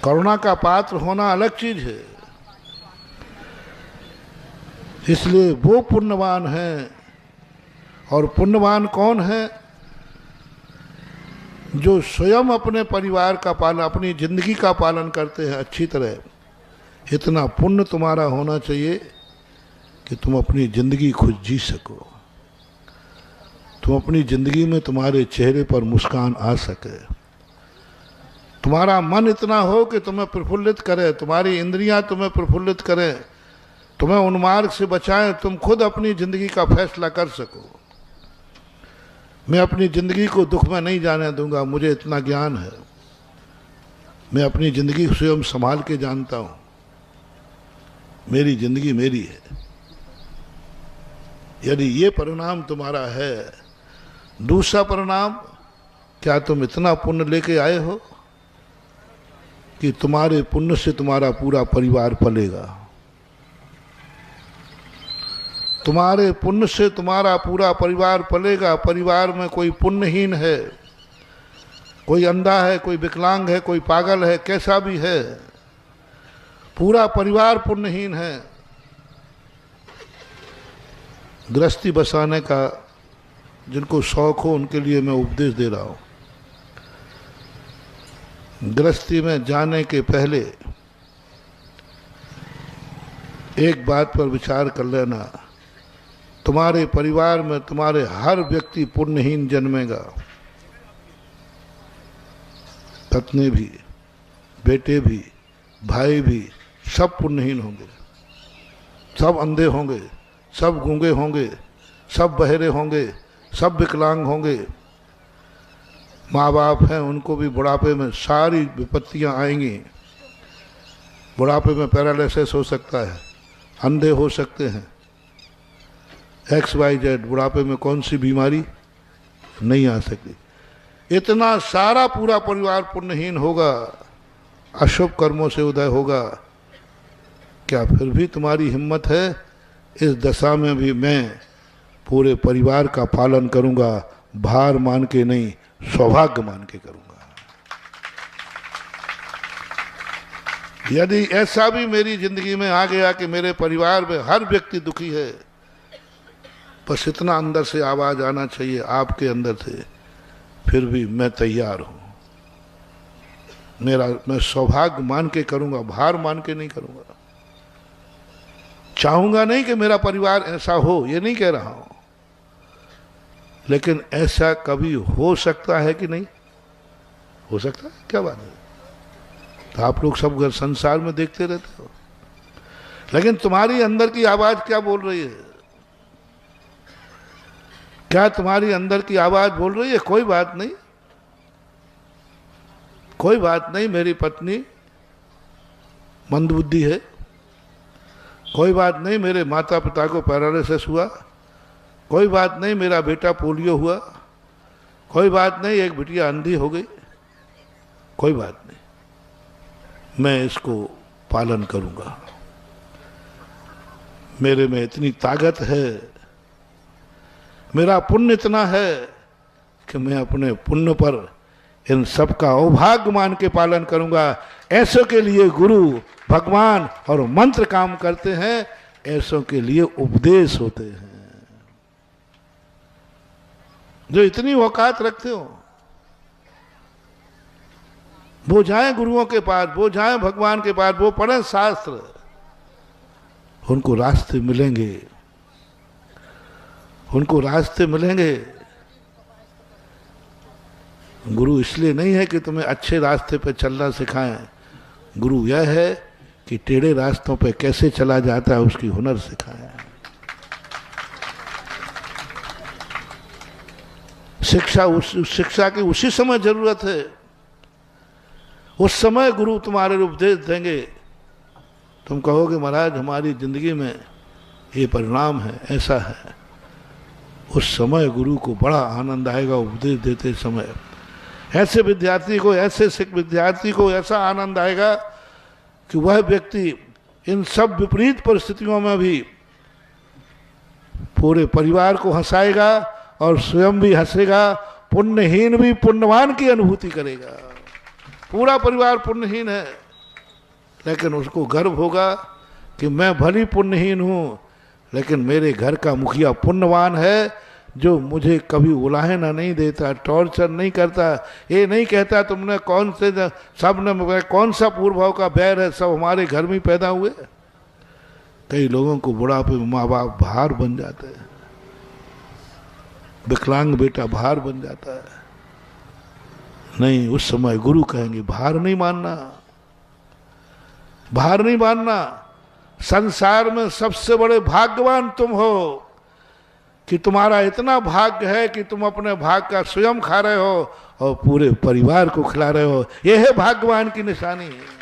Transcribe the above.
करुणा का पात्र होना अलग चीज है। इसलिए वो पुण्यवान है। और पुण्यवान कौन है? जो स्वयं अपने परिवार का पालन, अपनी जिंदगी का पालन करते हैं अच्छी तरह। इतना पुण्य तुम्हारा होना चाहिए कि तुम अपनी जिंदगी खुद जी सको, तुम अपनी जिंदगी में तुम्हारे चेहरे पर मुस्कान आ सके, तुम्हारा मन इतना हो कि तुम्हें प्रफुल्लित करे, तुम्हारी इंद्रियां तुम्हें प्रफुल्लित करें, तुम्हें उन्मार्ग से बचाएं, तुम खुद अपनी जिंदगी का फैसला कर सको। मैं अपनी जिंदगी को दुख में नहीं जाने दूंगा, मुझे इतना ज्ञान है। मैं अपनी जिंदगी स्वयं संभाल के जानता हूं, मेरी जिंदगी मेरी है। यदि ये परिणाम तुम्हारा है, दूसरा परिणाम, क्या तुम इतना पुण्य लेके आए हो कि तुम्हारे पुण्य से तुम्हारा पूरा परिवार पलेगा। तुम्हारे पुण्य से तुम्हारा पूरा परिवार पलेगा। परिवार में कोई पुण्यहीन है, कोई अंधा है, कोई विकलांग है, कोई पागल है, कैसा भी है, पूरा परिवार पुण्यहीन है। गृहस्थी बसाने का जिनको शौक हो उनके लिए मैं उपदेश दे रहा हूं। गृहस्थी में जाने के पहले एक बात पर विचार कर लेना, तुम्हारे परिवार में तुम्हारे हर व्यक्ति पुण्यहीन जन्मेगा। पत्नी भी, बेटे भी, भाई भी, सब पुण्यहीन होंगे, सब अंधे होंगे, सब गूंगे होंगे, सब बहरे होंगे, सब विकलांग होंगे। माँ बाप हैं, उनको भी बुढ़ापे में सारी विपत्तियां आएंगी। बुढ़ापे में पैरालिसिस हो सकता है, अंधे हो सकते हैं, XYZ। बुढ़ापे में कौन सी बीमारी नहीं आ सकती। इतना सारा पूरा परिवार पुण्यहीन होगा, अशुभ कर्मों से उदय होगा। क्या फिर भी तुम्हारी हिम्मत है? इस दशा में भी मैं पूरे परिवार का पालन करूंगा, भार मान के नहीं, सौभाग्य मान के करूंगा। यदि ऐसा भी मेरी जिंदगी में आ गया कि मेरे परिवार में हर व्यक्ति दुखी है, बस इतना अंदर से आवाज आना चाहिए आपके अंदर से, फिर भी मैं तैयार हूं। मैं सौभाग्य मान के करूंगा, भार मान के नहीं करूंगा। चाहूंगा नहीं कि मेरा परिवार ऐसा हो, ये नहीं कह रहा हूं, लेकिन ऐसा कभी हो सकता है कि नहीं हो सकता है? क्या बात है? तो आप लोग सब घर संसार में देखते रहते हो, लेकिन तुम्हारी अंदर की आवाज क्या बोल रही है? क्या तुम्हारी अंदर की आवाज बोल रही है कोई बात नहीं, कोई बात नहीं, मेरी पत्नी मंदबुद्धि है, कोई बात नहीं, मेरे माता पिता को पैरालिसिस हुआ, कोई बात नहीं, मेरा बेटा पोलियो हुआ, कोई बात नहीं, एक बिटिया अंधी हो गई, कोई बात नहीं, मैं इसको पालन करूंगा। मेरे में इतनी ताकत है, मेरा पुण्य इतना है कि मैं अपने पुण्य पर इन सब का अभाग्य मान के पालन करूंगा। ऐसों के लिए गुरु, भगवान और मंत्र काम करते हैं, ऐसों के लिए उपदेश होते हैं। जो इतनी औकात रखते हो, वो जाएं गुरुओं के पास, वो जाएं भगवान के पास, वो पढ़ें शास्त्र, उनको रास्ते मिलेंगे, उनको रास्ते मिलेंगे। गुरु इसलिए नहीं है कि तुम्हें अच्छे रास्ते पे चलना सिखाएं, गुरु यह है कि टेढ़े रास्तों पे कैसे चला जाता है उसकी हुनर सिखाएं। शिक्षा की उसी समय जरूरत है, उस समय गुरु तुम्हारे उपदेश देंगे। तुम कहोगे महाराज हमारी जिंदगी में ये परिणाम है, ऐसा है, उस समय गुरु को बड़ा आनंद आएगा उपदेश देते समय। ऐसे विद्यार्थी को, ऐसे सिख विद्यार्थी को ऐसा आनंद आएगा कि वह व्यक्ति इन सब विपरीत परिस्थितियों में भी पूरे परिवार को हंसाएगा और स्वयं भी हंसेगा, पुण्यहीन भी पुण्यवान की अनुभूति करेगा। पूरा परिवार पुण्यहीन है, लेकिन उसको गर्व होगा कि मैं भली पुण्यहीन हूँ, लेकिन मेरे घर का मुखिया पुण्यवान है, जो मुझे कभी उलाहना नहीं देता, टॉर्चर नहीं करता, ये नहीं कहता तुमने कौन से सब ने कौन सा पूर्व भाव का बैर है, सब हमारे घर में पैदा हुए। कई लोगों को बुढ़ापे में माँ बाप भार बन जाते हैं, विकलांग बेटा भार बन जाता है। नहीं, उस समय गुरु कहेंगे भार नहीं मानना, भार नहीं मानना। संसार में सबसे बड़े भाग्यवान तुम हो कि तुम्हारा इतना भाग्य है कि तुम अपने भाग का स्वयं खा रहे हो और पूरे परिवार को खिला रहे हो। यह है भाग्यवान की निशानी है।